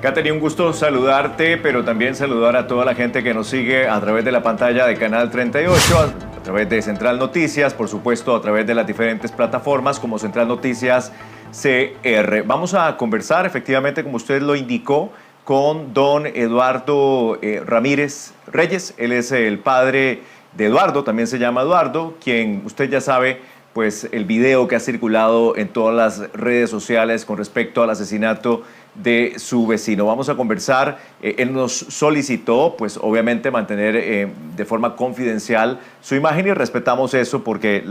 Katherine, un gusto saludarte, pero también saludar a toda la gente que nos sigue a través de la pantalla de Canal 38, a través de Central Noticias, por supuesto a través de las diferentes plataformas como Central Noticias CR. Vamos a conversar, efectivamente, como usted lo indicó, con don Eduardo Ramírez Reyes. Él es el padre de Eduardo, también se llama Eduardo, quien usted ya sabe, pues el video que ha circulado en todas las redes sociales con respecto al asesinato de su vecino. Vamos a conversar. Él nos solicitó, pues obviamente, mantener de forma confidencial su imagen y respetamos eso porque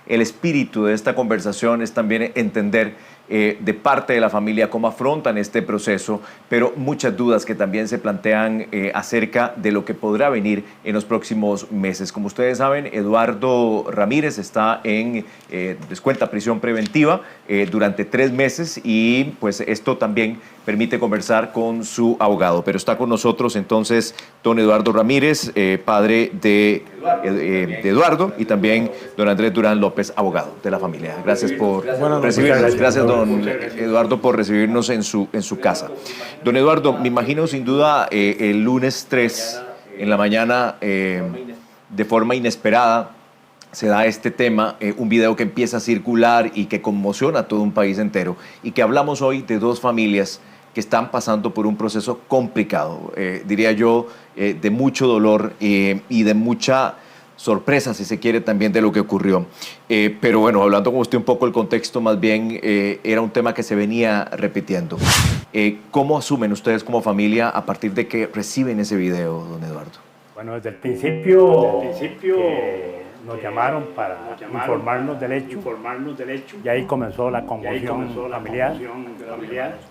el espíritu de esta conversación es también entender de parte de la familia cómo afrontan este proceso, pero muchas dudas que también se plantean acerca de lo que podrá venir en los próximos meses. Como ustedes saben, Eduardo Ramírez está en descuenta prisión preventiva durante 3 meses y pues esto también permite conversar con su abogado. Pero está con nosotros entonces don Eduardo Ramírez, padre de Eduardo, y también don Andrés Durán López, abogado de la familia. Gracias por recibirnos. Gracias, don Eduardo, por recibirnos en su casa. Don Eduardo, me imagino sin duda el lunes 3 en la mañana, de forma inesperada, se da este tema, un video que empieza a circular y que conmociona a todo un país entero, y que hablamos hoy de 2 familias que están pasando por un proceso complicado, diría yo, de mucho dolor y de mucha sorpresa, si se quiere, también de lo que ocurrió. Pero bueno, hablando con usted un poco el contexto, más bien era un tema que se venía repitiendo. ¿Cómo asumen ustedes como familia a partir de que reciben ese video, don Eduardo? Bueno, desde el principio nos llamaron para informarnos del hecho y ahí comenzó la conmoción familiar.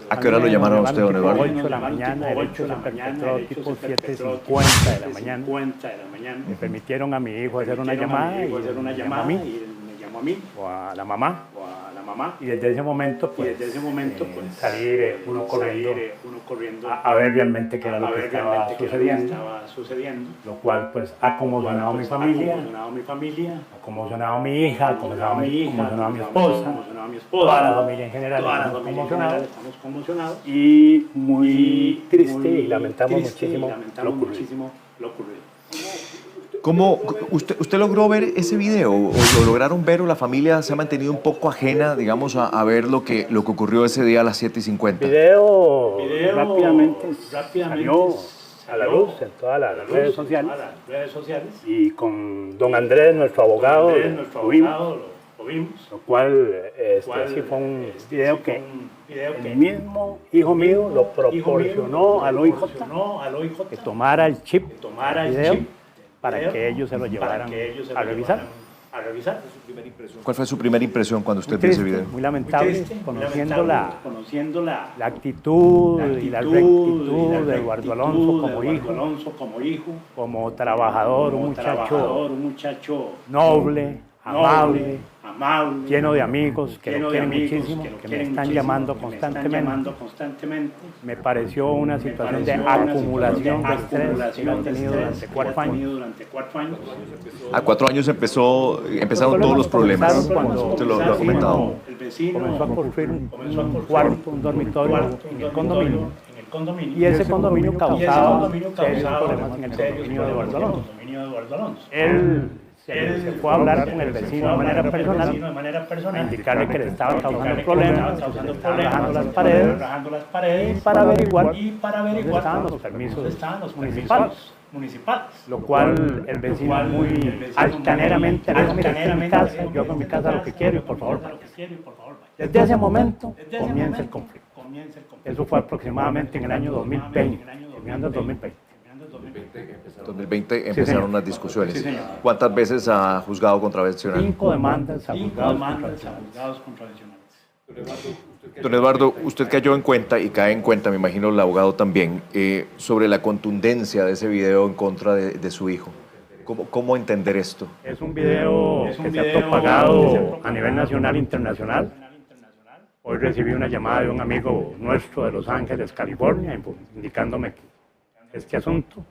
¿A qué hora lo llamaron a usted, don Eduardo? 8 de la mañana, el hecho se perpetró tipo 7:50 de la mañana. Me permitieron a mi hijo hacer una llamada y me llamó a mí o a la mamá. Y desde ese momento, salir uno corriendo a ver realmente qué era lo que estaba sucediendo, lo cual pues ha conmocionado a mi familia, ha conmocionado a mi hija, ha conmocionado a mi esposa, toda la familia en general, estamos conmocionados y muy triste y lamentamos muchísimo lo ocurrido. ¿Cómo usted logró ver ese video o lo lograron ver, o la familia se ha mantenido un poco ajena, digamos, a ver lo que ocurrió ese día a las 7:50? El video rápidamente salió a la luz en todas las redes sociales y con don Andrés, nuestro abogado, lo vimos, lo cual sí fue un video que el mismo hijo mío lo proporcionó al OIJ que tomara el chip video para que ellos se lo llevaran a revisar. ¿Cuál fue su primera impresión cuando usted vio ese video? Muy lamentable, conociendo la actitud y la rectitud de Eduardo Alonso como hijo, como trabajador, un muchacho noble, amable, lleno de amigos que lo quieren muchísimo, que me están llamando constantemente. Me pareció una situación de acumulación de estrés que han tenido durante 4 años. A 4 años empezaron todos los problemas. Usted lo ha comentado. Comenzó a construir un cuarto, un dormitorio en el condominio. Y ese condominio causaba serios problemas en el condominio de Eduardo Alonso. Él se fue a hablar con el vecino de manera personal, a indicarle que le estaba causando problemas, bajando las paredes, y para averiguar dónde estaban los permisos municipales. Lo cual el vecino muy altaneramente le dijo: mira, esta es mi casa, yo hago en mi casa lo que quiero y por favor vaya. Desde ese momento comienza el conflicto. Eso fue aproximadamente en el año 2020, terminando el 2020. 2020 empezaron las discusiones. ¿Cuántas veces ha juzgado contravencional? 5 demandas a juzgados contravencionales. Don Eduardo, usted cayó en cuenta, y cae en cuenta, me imagino el abogado también, sobre la contundencia de ese video en contra de su hijo. ¿Cómo entender esto? Es un video que se ha propagado a nivel nacional e internacional. Hoy recibí una llamada de un amigo nuestro de Los Ángeles, California, indicándome este asunto.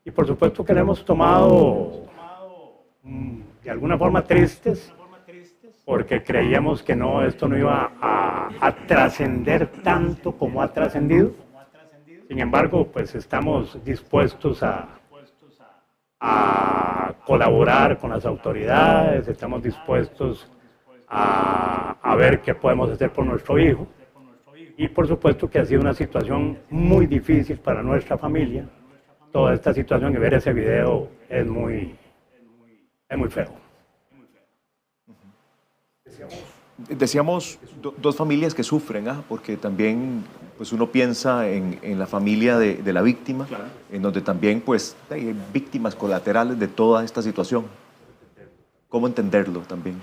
Y por supuesto que le hemos tomado de alguna forma tristes, porque creíamos que no, esto no iba a trascender tanto como ha trascendido. Sin embargo, pues estamos dispuestos a colaborar con las autoridades, estamos dispuestos a ver qué podemos hacer por nuestro hijo. Y por supuesto que ha sido una situación muy difícil para nuestra familia, toda esta situación, y ver ese video es muy feo. Decíamos dos familias que sufren, porque también pues uno piensa en la familia de la víctima, claro, en donde también pues hay víctimas colaterales de toda esta situación. ¿Cómo entenderlo también?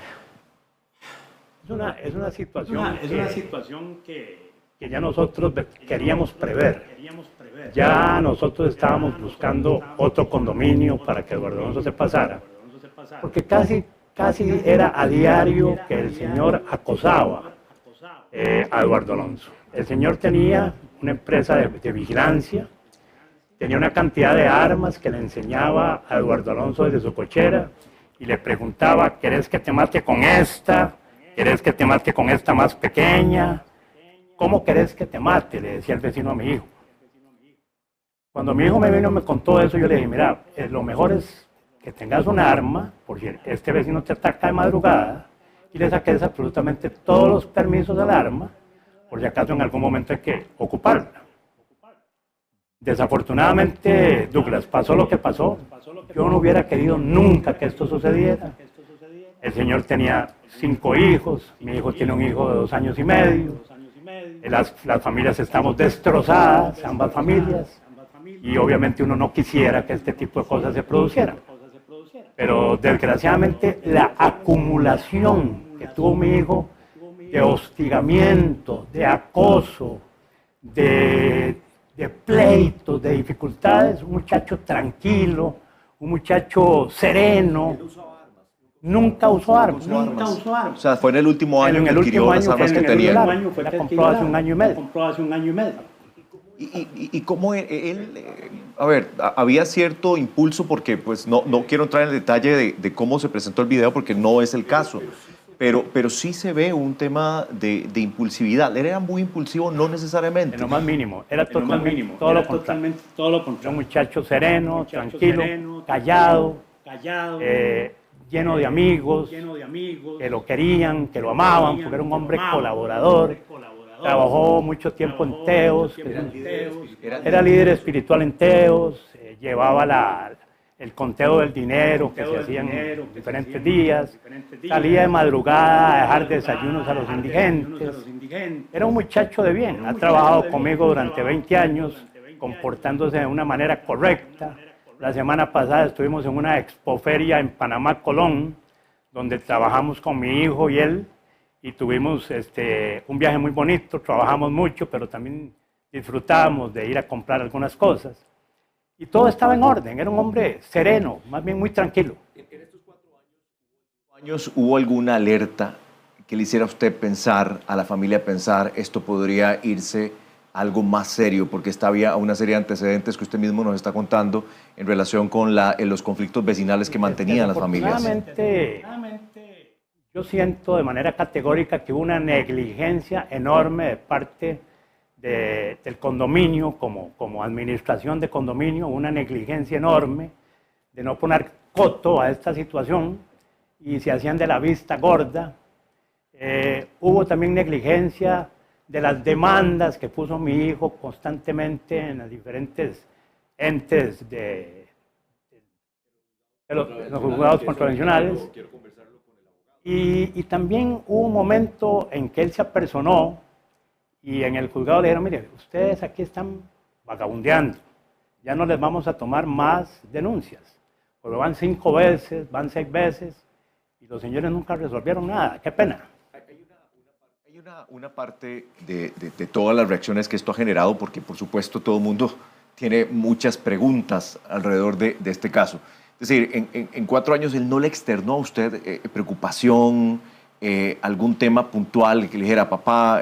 Es una situación que ya nosotros queríamos prever. Ya nosotros estábamos buscando otro condominio para que Eduardo Alonso se pasara, porque casi era a diario que el señor acosaba a Eduardo Alonso. El señor tenía una empresa de vigilancia, tenía una cantidad de armas que le enseñaba a Eduardo Alonso desde su cochera y le preguntaba: ¿querés que te mate con esta? ¿Querés que te mate con esta más pequeña? ¿Cómo querés que te mate?, le decía el vecino a mi hijo. Cuando mi hijo me vino y me contó eso, yo le dije: mira, lo mejor es que tengas un arma, por si este vecino te ataca de madrugada, y le saques absolutamente todos los permisos del arma, por si acaso en algún momento hay que ocuparla. Desafortunadamente, Douglas, pasó lo que pasó. Yo no hubiera querido nunca que esto sucediera. El señor tenía 5 hijos, mi hijo tiene un hijo de 2 años y medio, las familias estamos destrozadas, ambas familias, y obviamente uno no quisiera que este tipo de cosas se producieran. Pero desgraciadamente la acumulación que tuvo mi hijo de hostigamiento, de acoso, de pleitos, de dificultades, un muchacho tranquilo, un muchacho sereno, nunca usó armas. O sea, fue en el último año que adquirió las armas que tenía. La compró hace un año y medio. ¿Y cómo él, a ver, había cierto impulso? Porque pues no quiero entrar en el detalle de cómo se presentó el video porque no es el caso, pero sí se ve un tema de impulsividad. Él era muy impulsivo, no necesariamente. En lo más mínimo, era totalmente todo lo contrario. Era un muchacho sereno, tranquilo, callado, lleno de amigos, que lo querían, que lo amaban, porque era un hombre colaborador. Trabajó mucho tiempo en Teos, era líder espiritual en Teos, llevaba el conteo del dinero que se hacía en diferentes días, salía de madrugada a dejar desayunos a los indigentes. Era un muchacho de bien, ha trabajado conmigo durante 20 años, comportándose de una manera correcta. La semana pasada estuvimos en una expoferia en Panamá, Colón, donde trabajamos con mi hijo y él, y tuvimos un viaje muy bonito, trabajamos mucho, pero también disfrutábamos de ir a comprar algunas cosas. Y todo estaba en orden, era un hombre sereno, más bien muy tranquilo. ¿En estos 4 años hubo alguna alerta que le hiciera a usted pensar, a la familia pensar, esto podría irse a algo más serio? Porque había una serie de antecedentes que usted mismo nos está contando en relación con los conflictos vecinales que mantenían las familias. Yo siento de manera categórica que hubo una negligencia enorme de parte del condominio, como administración de condominio, una negligencia enorme de no poner coto a esta situación y se hacían de la vista gorda. Hubo también negligencia de las demandas que puso mi hijo constantemente en los diferentes entes de los juzgados contravencionales. Y también hubo un momento en que él se apersonó y en el juzgado le dijeron: mire, ustedes aquí están vagabundeando, ya no les vamos a tomar más denuncias, porque van 5 veces, van 6 veces y los señores nunca resolvieron nada. Qué pena. Hay una parte de todas las reacciones que esto ha generado, porque por supuesto todo el mundo tiene muchas preguntas alrededor de este caso. Es decir, en 4 años él no le externó a usted preocupación, algún tema puntual que le dijera: papá,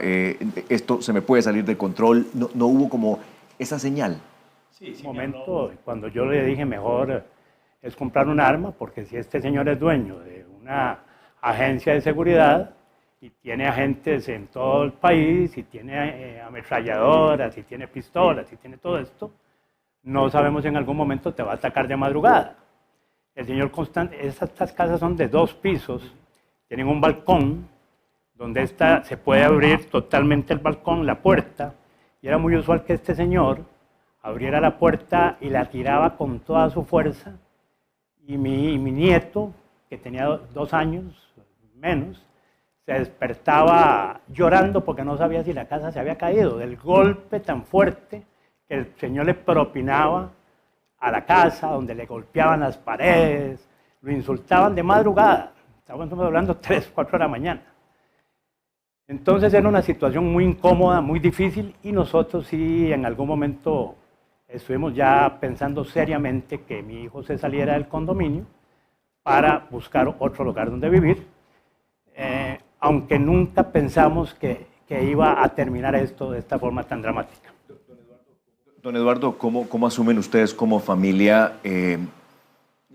esto se me puede salir de control. No hubo como esa señal. Sí, un momento, cuando yo le dije: mejor es comprar un arma, porque si este señor es dueño de una agencia de seguridad y tiene agentes en todo el país, y tiene ametralladoras, y tiene pistolas, y tiene todo esto, no sabemos si en algún momento te va a atacar de madrugada. El señor Constante, estas casas son de 2 pisos, tienen un balcón, donde se puede abrir totalmente el balcón, la puerta, y era muy usual que este señor abriera la puerta y la tiraba con toda su fuerza, y mi nieto, que tenía 2 años menos, se despertaba llorando porque no sabía si la casa se había caído, del golpe tan fuerte que el señor le propinaba a la casa, donde le golpeaban las paredes, lo insultaban de madrugada, estábamos hablando 3, 4 de la mañana. Entonces era una situación muy incómoda, muy difícil, y nosotros sí en algún momento estuvimos ya pensando seriamente que mi hijo se saliera del condominio para buscar otro lugar donde vivir, aunque nunca pensamos que iba a terminar esto de esta forma tan dramática. Don Eduardo, ¿cómo asumen ustedes como familia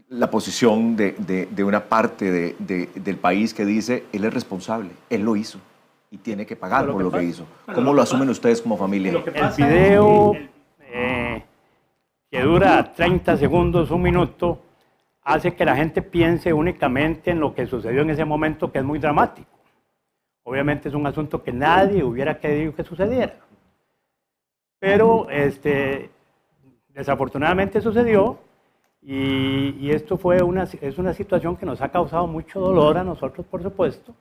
la posición de una parte del país que dice él es responsable, él lo hizo y tiene que pagar por lo que hizo? ¿Cómo lo asumen ustedes como familia? El video, que dura 30 segundos, 1 minuto, hace que la gente piense únicamente en lo que sucedió en ese momento, que es muy dramático. Obviamente es un asunto que nadie hubiera querido que sucediera. Pero desafortunadamente sucedió, y esto es una situación que nos ha causado mucho dolor a nosotros, por supuesto.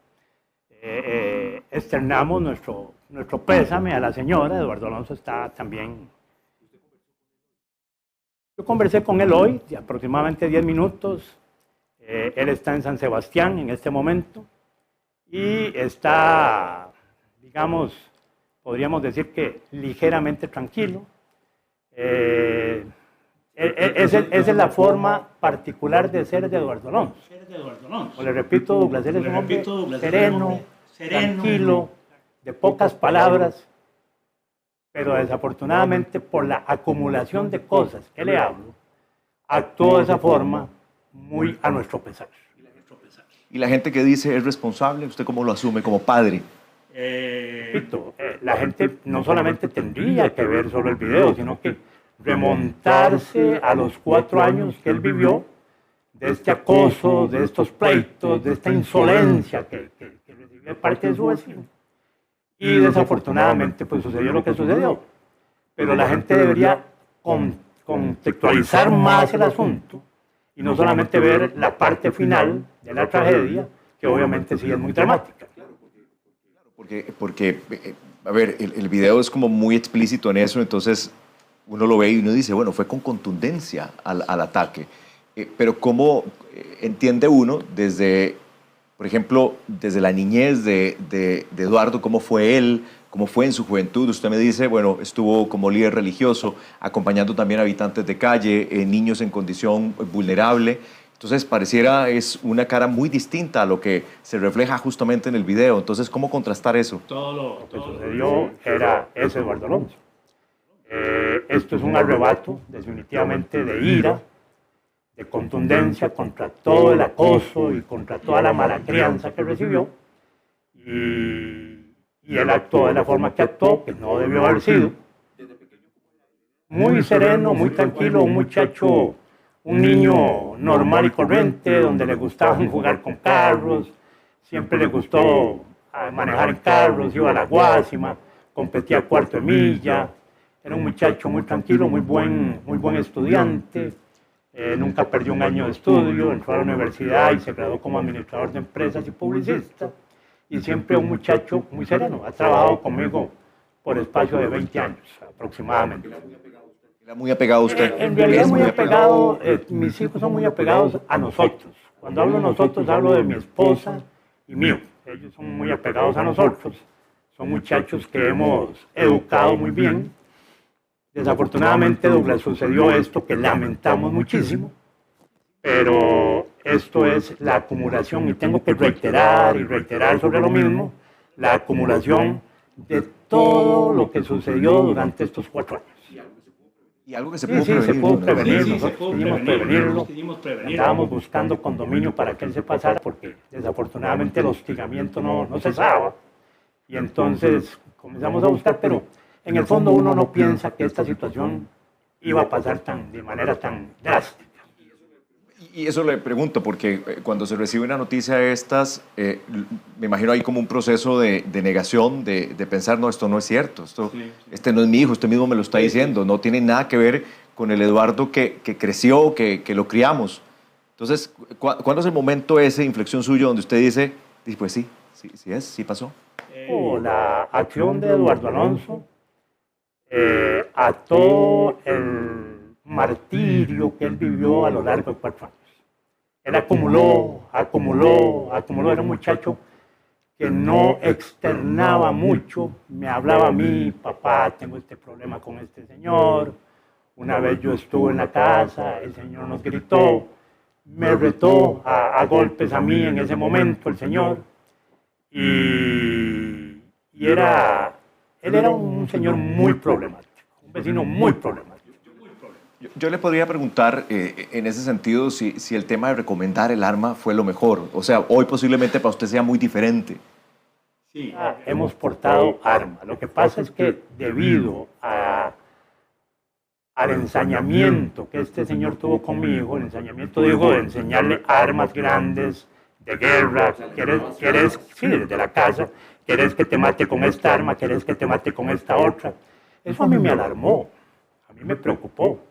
Externamos nuestro pésame a la señora. Eduardo Alonso está también. Yo conversé con él hoy, de aproximadamente 10 minutos. Él está en San Sebastián en este momento y está, digamos, podríamos decir que ligeramente tranquilo. Esa es la forma particular de ser de Eduardo Alonso. Como le repito, Douglas, él es un hombre sereno, tranquilo, de pocas palabras, pero desafortunadamente por la acumulación de cosas que le hablo, actuó de esa forma muy a nuestro pesar. ¿Y la gente que dice es responsable, usted cómo lo asume como padre? Repito, la gente no solamente tendría que ver solo el video, sino que remontarse a los 4 años que él vivió, de este acoso, de estos pleitos, de esta insolencia que recibió de parte de su vecino. Y desafortunadamente pues sucedió lo que sucedió. Pero la gente debería contextualizar más el asunto y no solamente ver la parte final de la tragedia, que obviamente sí es muy dramática. Porque a ver, el video es como muy explícito en eso, entonces uno lo ve y uno dice, bueno, fue con contundencia al ataque. Pero ¿cómo entiende uno desde, por ejemplo, desde la niñez de Eduardo, cómo fue él, cómo fue en su juventud? Usted me dice, bueno, estuvo como líder religioso, acompañando también a habitantes de calle, niños en condición vulnerable. Entonces, pareciera es una cara muy distinta a lo que se refleja justamente en el video. Entonces, ¿cómo contrastar eso? Todo lo que sucedió era ese Eduardo Alonso. Esto es un arrebato, definitivamente, de ira, de contundencia contra todo el acoso y contra toda la mala crianza que recibió. Y él actuó de la forma que actuó, que no debió haber sido. Muy sereno, muy tranquilo, un muchacho, un niño normal y corriente, donde le gustaba jugar con carros, siempre le gustó manejar en carros, iba a la Guásima, competía a cuarto de milla. Era un muchacho muy tranquilo, muy buen estudiante, nunca perdió un año de estudio, entró a la universidad y se graduó como administrador de empresas y publicista, y siempre un muchacho muy sereno. Ha trabajado conmigo por espacio de 20 años aproximadamente. ¿Era muy apegado a usted? En realidad muy apegado, mis hijos son muy apegados a nosotros. Cuando hablo de nosotros, hablo de mi esposa y mío. Ellos son muy apegados a nosotros, son muchachos que hemos educado muy bien. Desafortunadamente, Douglas, sucedió esto que lamentamos muchísimo, pero esto es la acumulación, y tengo que reiterar y reiterar sobre lo mismo, la acumulación de todo lo que sucedió durante estos 4 años. Y algo que se Sí, pudo sí, prevenir. se pudo ¿no? prevenir, Sí, se nosotros pudo pudimos prevenirlo. prevenirlo. Estábamos buscando condominio para que él se pasara porque desafortunadamente el hostigamiento no cesaba. Y entonces comenzamos a buscar, pero en el fondo uno no piensa que esta situación iba a pasar de manera tan drástica. Y eso le pregunto, porque cuando se recibe una noticia de estas, me imagino hay como un proceso de negación, de pensar, no, esto no es cierto, este no es mi hijo, usted mismo me lo está diciendo, no tiene nada que ver con el Eduardo que creció, que lo criamos. Entonces, ¿cuándo es el momento ese de inflexión suyo donde usted dice, pues sí pasó? La acción de Eduardo Alonso a todo el martirio que él vivió a lo largo de 4 años. Él acumuló, era un muchacho que no externaba mucho, me hablaba a mí, papá, tengo este problema con este señor, una vez yo estuve en la casa, el señor nos gritó, me retó a golpes a mí en ese momento el señor, y él era un señor muy problemático, un vecino muy problemático. Yo le podría preguntar en ese sentido si el tema de recomendar el arma fue lo mejor. O sea, hoy posiblemente para usted sea muy diferente. Sí, hemos portado armas. Lo que pasa es que debido al ensañamiento que este señor tuvo conmigo, el ensañamiento dijo de enseñarle armas grandes, de guerra, quieres, sí, desde la casa, quieres que te mate con esta arma, quieres que te mate con esta otra. Eso a mí me alarmó, a mí me preocupó.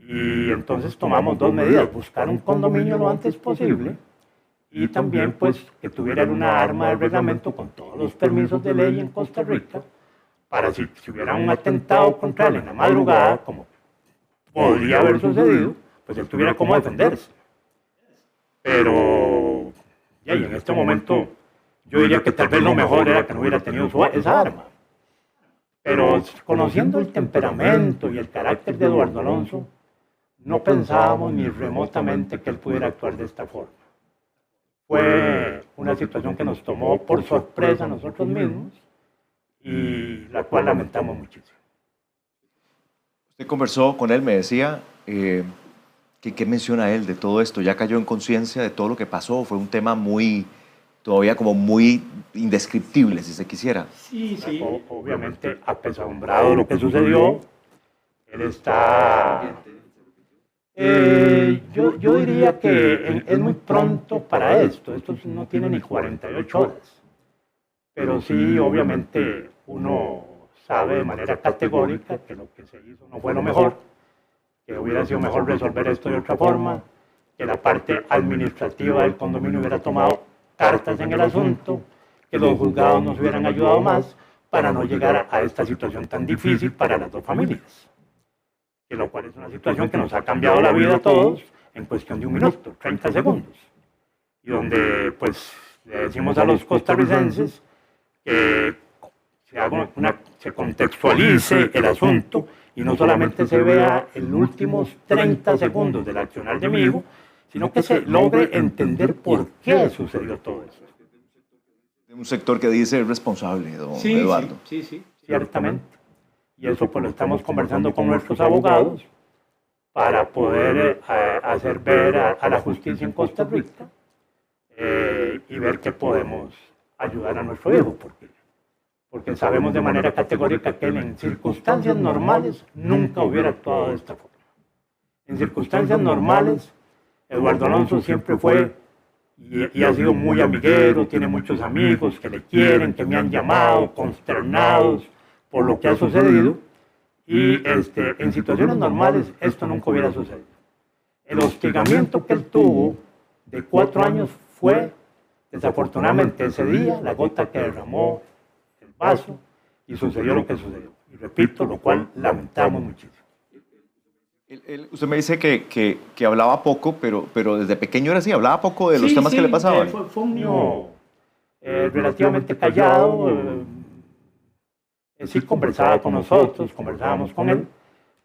Y entonces tomamos 2 medidas, buscar un condominio lo antes posible y también pues que tuvieran una arma de reglamento con todos los permisos de ley en Costa Rica para si hubiera un atentado contra él en la madrugada, como podría haber sucedido, pues él tuviera cómo defenderse. Pero y en este momento yo diría que tal vez lo mejor era que no hubiera tenido esa arma. Pero conociendo el temperamento y el carácter de Eduardo Alonso, no pensábamos ni remotamente que él pudiera actuar de esta forma. Fue una situación que nos tomó por sorpresa a nosotros mismos y la cual lamentamos muchísimo. Usted conversó con él, me decía, ¿qué menciona él de todo esto? ¿Ya cayó en conciencia de todo lo que pasó? ¿Fue un tema todavía como muy indescriptible, si se quisiera? Sí. Obviamente apesadumbrado lo que sucedió. Él está... yo diría que es muy pronto para esto no tiene ni 48 horas, pero sí, obviamente, uno sabe de manera categórica que lo que se hizo no fue lo mejor, que hubiera sido mejor resolver esto de otra forma, que la parte administrativa del condominio hubiera tomado cartas en el asunto, que los juzgados nos hubieran ayudado más para no llegar a esta situación tan difícil para las 2 familias. Que lo cual es una situación que nos ha cambiado la vida a todos en cuestión de 1 minuto, 30 segundos. Y donde pues le decimos a los costarricenses que se contextualice el asunto y no solamente se vea en los últimos 30 segundos del accionar de mi hijo, sino que se logre entender por qué sucedió todo eso. Un sector que dice es responsable, don Eduardo. Sí, ciertamente. Y eso pues lo estamos conversando con nuestros abogados para poder hacer ver a la justicia en Costa Rica y ver que podemos ayudar a nuestro hijo, porque sabemos de manera categórica que él en circunstancias normales nunca hubiera actuado de esta forma. En circunstancias normales, Eduardo Alonso siempre fue y ha sido muy amiguero, tiene muchos amigos que le quieren, que me han llamado, consternados por lo que ha sucedido, y en situaciones normales esto nunca hubiera sucedido. El hostigamiento que él tuvo de 4 años fue, desafortunadamente, ese día, la gota que derramó el vaso, y sucedió lo que sucedió. Y repito, lo cual lamentamos muchísimo. Usted me dice que hablaba poco, pero desde pequeño era así, hablaba poco de los temas que le pasaban. Fue un niño relativamente callado, sí conversaba con nosotros, conversábamos con él,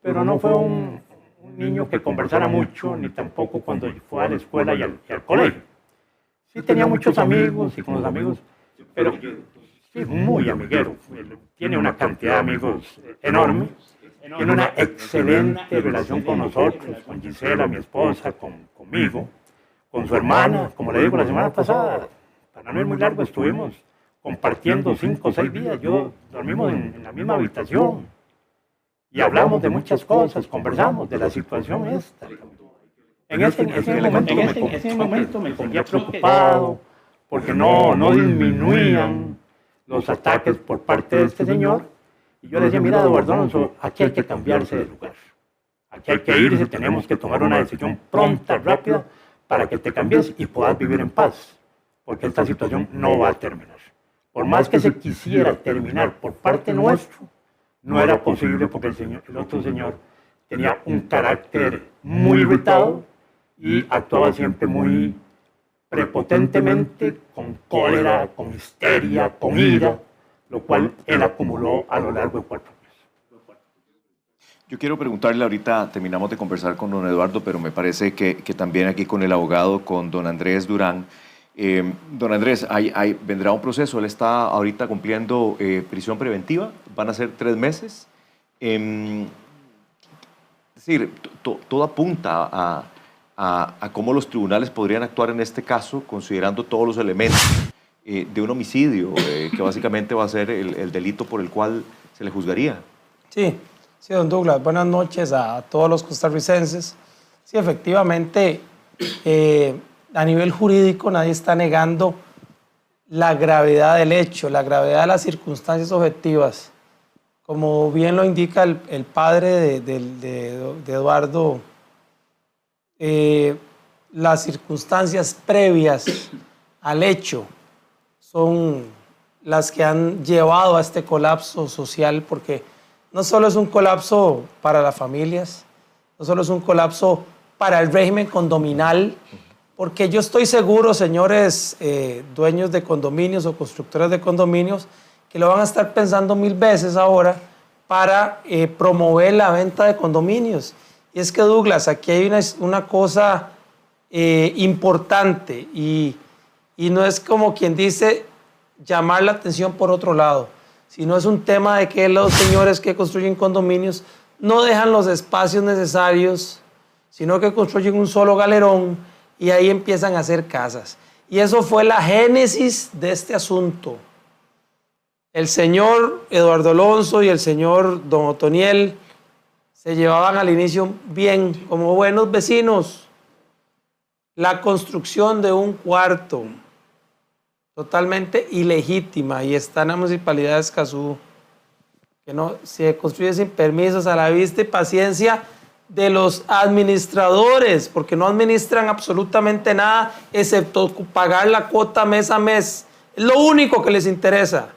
pero no fue un niño que conversara mucho, ni tampoco cuando fue a la escuela y al colegio. Sí tenía muchos amigos y con los amigos, pero sí, muy amiguero. Tiene una cantidad de amigos enorme tiene una excelente relación con nosotros, con Gisela, mi esposa, conmigo, con su hermana. Como le digo, la semana pasada, para no ir muy largo, estuvimos compartiendo 5 o 6 días. Dormimos en la misma habitación y hablamos de muchas cosas, conversamos de la situación esta. En ese momento me sentía preocupado porque no disminuían los ataques por parte de este señor. Y yo le decía, mira, Eduardo Alonso, aquí hay que cambiarse de lugar. Aquí hay que irse, tenemos que tomar una decisión pronta, rápida, para que te cambies y puedas vivir en paz. Porque esta situación no va a terminar. Por más que se quisiera terminar por parte nuestro, no era posible porque el otro señor tenía un carácter muy irritado y actuaba siempre muy prepotentemente, con cólera, con histeria, con ira, lo cual él acumuló a lo largo de 4 meses. Yo quiero preguntarle, ahorita terminamos de conversar con don Eduardo, pero me parece que también aquí con el abogado, con don Andrés Durán. Don Andrés, vendrá un proceso, él está ahorita cumpliendo prisión preventiva, van a ser 3 meses. Es decir, todo apunta a cómo los tribunales podrían actuar en este caso, considerando todos los elementos de un homicidio, que básicamente va a ser el delito por el cual se le juzgaría. Sí, don Douglas, buenas noches a todos los costarricenses. Sí, efectivamente, a nivel jurídico nadie está negando la gravedad del hecho, la gravedad de las circunstancias objetivas. Como bien lo indica el padre de Eduardo, las circunstancias previas al hecho son las que han llevado a este colapso social, porque no solo es un colapso para las familias, no solo es un colapso para el régimen condominal, porque yo estoy seguro, señores dueños de condominios o constructores de condominios, que lo van a estar pensando 1000 veces ahora para promover la venta de condominios. Y es que, Douglas, aquí hay una cosa importante y no es como quien dice llamar la atención por otro lado, sino es un tema de que los señores que construyen condominios no dejan los espacios necesarios, sino que construyen un solo galerón y ahí empiezan a hacer casas. Y eso fue la génesis de este asunto. El señor Eduardo Alonso y el señor don Otoniel se llevaban al inicio bien, como buenos vecinos. La construcción de un cuarto totalmente ilegítima y está en la municipalidad de Escazú, que no se construye sin permisos, a la vista y paciencia de los administradores, porque no administran absolutamente nada excepto pagar la cuota mes a mes. Es lo único que les interesa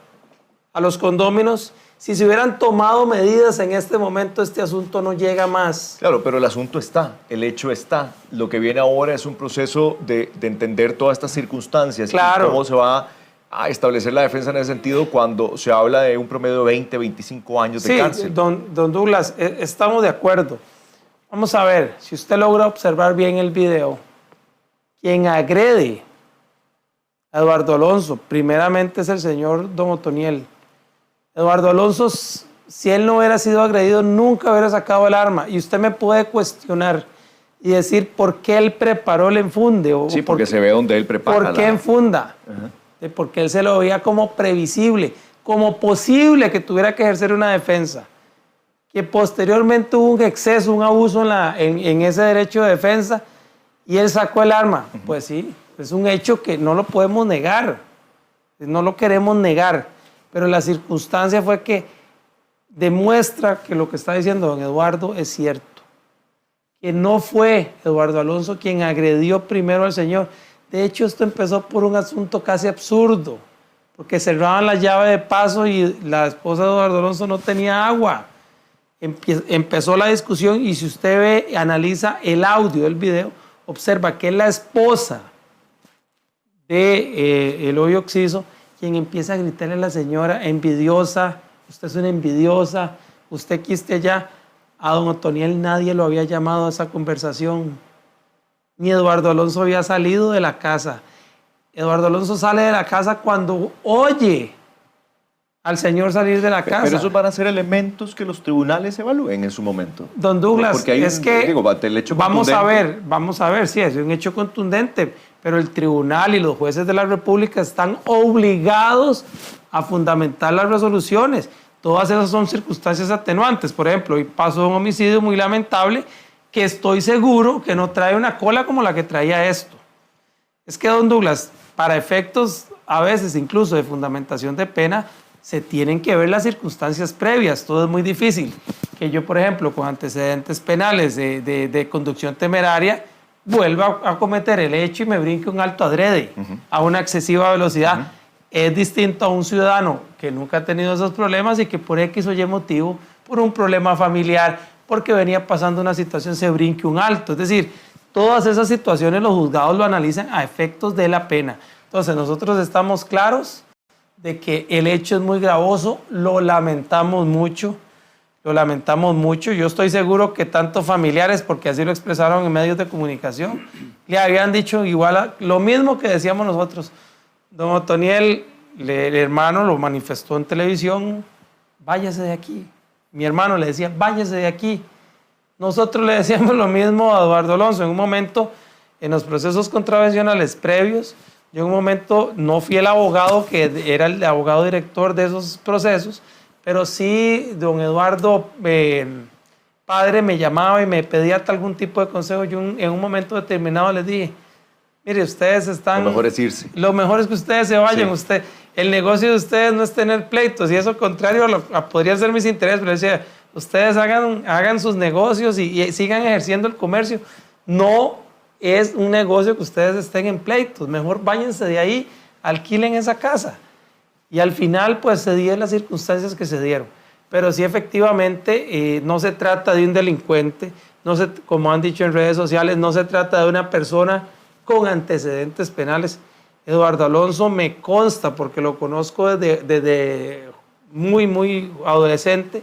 a los condóminos. Si se hubieran tomado medidas en este momento, este asunto no llega más. Claro, pero el asunto está, el hecho está. Lo que viene ahora es un proceso de entender todas estas circunstancias. Claro. Y cómo se va a establecer la defensa en ese sentido cuando se habla de un promedio de 20, 25 años de cárcel. Sí, don Douglas, estamos de acuerdo. Vamos a ver, si usted logra observar bien el video, quien agrede a Eduardo Alonso, primeramente es el señor don Otoniel. Eduardo Alonso, si él no hubiera sido agredido, nunca hubiera sacado el arma. Y usted me puede cuestionar y decir por qué él preparó el enfunde. Sí, porque se ve donde él prepara. ¿Por qué enfunda? Porque él se lo veía como previsible, como posible que tuviera que ejercer una defensa. Que posteriormente hubo un exceso, un abuso en ese derecho de defensa y él sacó el arma. Pues sí, es un hecho que no lo podemos negar, no lo queremos negar. Pero la circunstancia fue que demuestra que lo que está diciendo don Eduardo es cierto. Que no fue Eduardo Alonso quien agredió primero al señor. De hecho, esto empezó por un asunto casi absurdo, porque cerraban la llave de paso y la esposa de Eduardo Alonso no tenía agua. Empezó la discusión y si usted ve, analiza el audio del video, observa que es la esposa de Eloy Oxiso quien empieza a gritarle a la señora, envidiosa, usted es una envidiosa, usted aquí, esté allá. A don Otoniel nadie lo había llamado a esa conversación. Ni Eduardo Alonso había salido de la casa. Eduardo Alonso sale de la casa cuando oye al señor salir de la casa. Pero esos van a ser elementos que los tribunales evalúen en su momento. Don Douglas, porque hay es que el hecho vamos a ver, sí, es un hecho contundente, pero el tribunal y los jueces de la República están obligados a fundamentar las resoluciones. Todas esas son circunstancias atenuantes. Por ejemplo, hoy pasó un homicidio muy lamentable que estoy seguro que no trae una cola como la que traía esto. Es que, don Douglas, para efectos a veces incluso de fundamentación de pena, se tienen que ver las circunstancias previas. Todo es muy difícil. Que yo, por ejemplo, con antecedentes penales de conducción temeraria, vuelva a cometer el hecho y me brinque un alto adrede a una excesiva velocidad. Es distinto a un ciudadano que nunca ha tenido esos problemas y que por X o Y motivo, por un problema familiar, porque venía pasando una situación, se brinque un alto. Es decir, todas esas situaciones los juzgados lo analizan a efectos de la pena. Entonces, nosotros estamos claros de que el hecho es muy gravoso, lo lamentamos mucho. Yo estoy seguro que tanto familiares, porque así lo expresaron en medios de comunicación, le habían dicho igual lo mismo que decíamos nosotros. Don Otoniel, el hermano lo manifestó en televisión, váyase de aquí. Mi hermano le decía, váyase de aquí. Nosotros le decíamos lo mismo a Eduardo Alonso. En un momento, en los procesos contravencionales previos, yo en un momento no fui el abogado que era el abogado director de esos procesos, pero sí don Eduardo, padre, me llamaba y me pedía algún tipo de consejo. Yo en un momento determinado les dije, mire, ustedes están... Lo mejor es irse. Lo mejor es que ustedes se vayan. Sí. El negocio de ustedes no es tener pleitos, y eso contrario podría ser mis intereses, pero decía, ustedes hagan sus negocios y sigan ejerciendo el comercio. No es un negocio que ustedes estén en pleitos. Mejor váyanse de ahí, alquilen esa casa. Y al final, pues, se dieron las circunstancias que se dieron. Pero sí, efectivamente, no se trata de un delincuente, como han dicho en redes sociales, no se trata de una persona con antecedentes penales. Eduardo Alonso me consta, porque lo conozco desde muy, muy adolescente.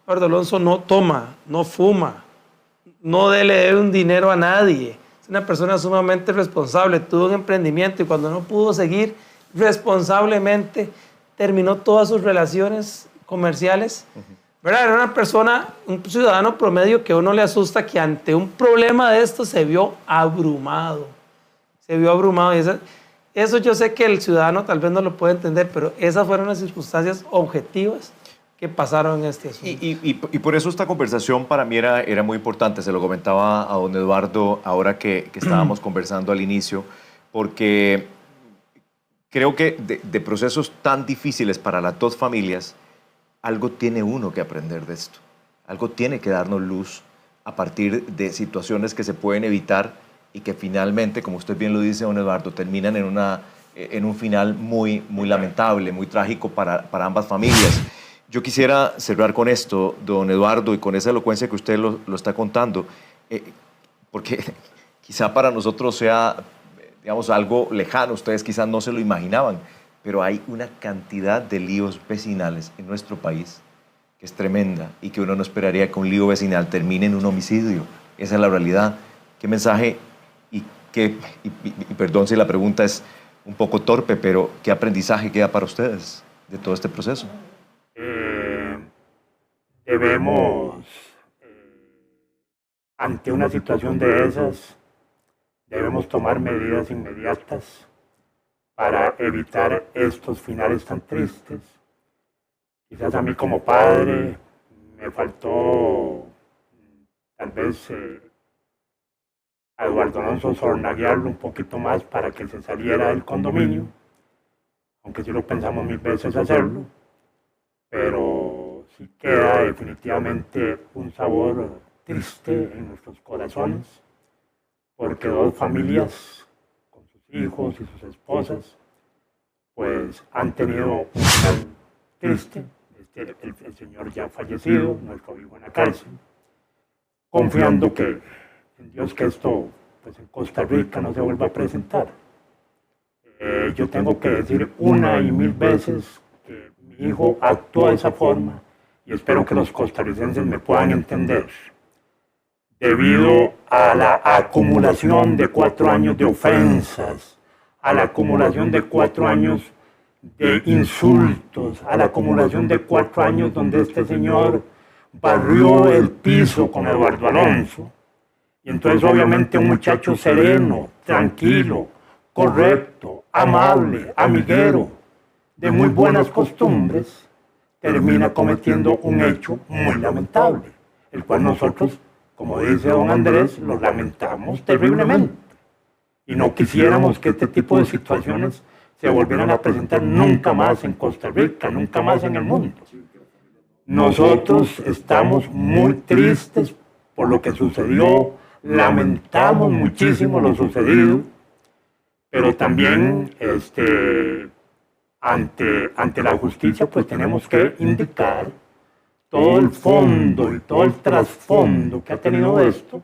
Eduardo Alonso no toma, no fuma, no le debe un dinero a nadie. Es una persona sumamente responsable, tuvo un emprendimiento y cuando no pudo seguir responsablemente, terminó todas sus relaciones comerciales. ¿Verdad? Era una persona, un ciudadano promedio que a uno le asusta, que ante un problema de esto se vio abrumado. Y eso yo sé que el ciudadano tal vez no lo puede entender, pero esas fueron las circunstancias objetivas que pasaron en este asunto. Y por eso esta conversación para mí era muy importante. Se lo comentaba a don Eduardo ahora que estábamos conversando al inicio, porque creo que de procesos tan difíciles para las dos familias, algo tiene uno que aprender de esto. Algo tiene que darnos luz a partir de situaciones que se pueden evitar y que finalmente, como usted bien lo dice, don Eduardo, terminan en un final muy, muy lamentable, muy trágico para ambas familias. Yo quisiera cerrar con esto, don Eduardo, y con esa elocuencia que usted lo está contando, porque quizá para nosotros sea, digamos, algo lejano, ustedes quizás no se lo imaginaban, pero hay una cantidad de líos vecinales en nuestro país que es tremenda y que uno no esperaría que un lío vecinal termine en un homicidio. Esa es la realidad. ¿Qué mensaje y perdón si la pregunta es un poco torpe, pero qué aprendizaje queda para ustedes de todo este proceso? Debemos, ante una situación de esas, debemos tomar medidas inmediatas para evitar estos finales tan tristes. Quizás a mí como padre me faltó tal vez a Eduardo Alonso sornaguearlo un poquito más para que se saliera del condominio, aunque sí lo pensamos 1000 veces hacerlo, pero sí queda definitivamente un sabor triste en nuestros corazones, porque dos familias con sus hijos y sus esposas pues han tenido un final triste. El señor ya fallecido, nuestro hijo en la cárcel, confiando que en Dios que esto pues en Costa Rica no se vuelva a presentar. Yo tengo que decir 1 y 1000 veces que mi hijo actuó de esa forma y espero que los costarricenses me puedan entender. Debido a la acumulación de 4 años de ofensas, a la acumulación de 4 años de insultos, a la acumulación de 4 años donde este señor barrió el piso con Eduardo Alonso. Y entonces obviamente un muchacho sereno, tranquilo, correcto, amable, amiguero, de muy buenas costumbres, termina cometiendo un hecho muy lamentable, el cual nosotros, como dice don Andrés, lo lamentamos terriblemente. Y no quisiéramos que este tipo de situaciones se volvieran a presentar nunca más en Costa Rica, nunca más en el mundo. Nosotros estamos muy tristes por lo que sucedió, lamentamos muchísimo lo sucedido, pero también ante la justicia pues tenemos que indicar todo el fondo y todo el trasfondo que ha tenido esto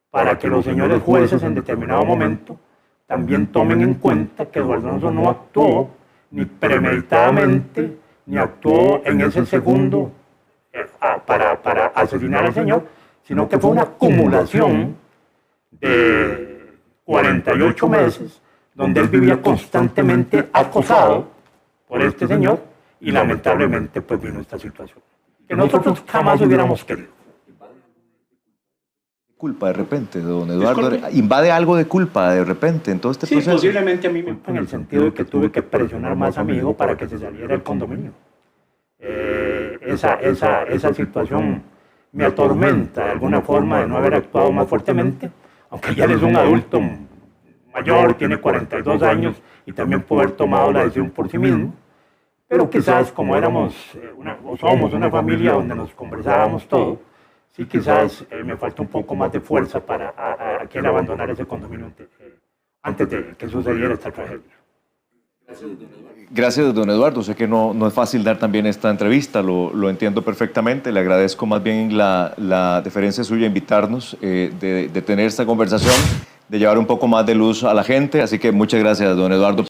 para que los señores jueces en determinado momento también tomen en cuenta que Eduardo Alonso no actuó ni premeditadamente, ni actuó en ese segundo para asesinar al señor, sino que fue una acumulación de 48 meses donde él vivía constantemente acosado por este señor y lamentablemente pues vino esta situación que nosotros jamás hubiéramos querido. Culpa de repente, don Eduardo, invade algo de culpa de repente en todo este proceso. Posiblemente a mí en el sentido de que tuve que presionar más a mi hijo para que se saliera del condominio. Esa situación me atormenta de alguna forma de no haber actuado más fuertemente, aunque ya él es un adulto mayor, tiene 42 años y también puede haber tomado la decisión por sí mismo, pero quizás como éramos o somos una familia donde nos conversábamos todo, sí quizás me falta un poco más de fuerza para que él abandonara ese condominio antes de que sucediera esta tragedia. Gracias, don Eduardo. Sé que no es fácil dar también esta entrevista, lo entiendo perfectamente. Le agradezco más bien la deferencia suya invitarnos, de tener esta conversación, de llevar un poco más de luz a la gente. Así que muchas gracias, don Eduardo.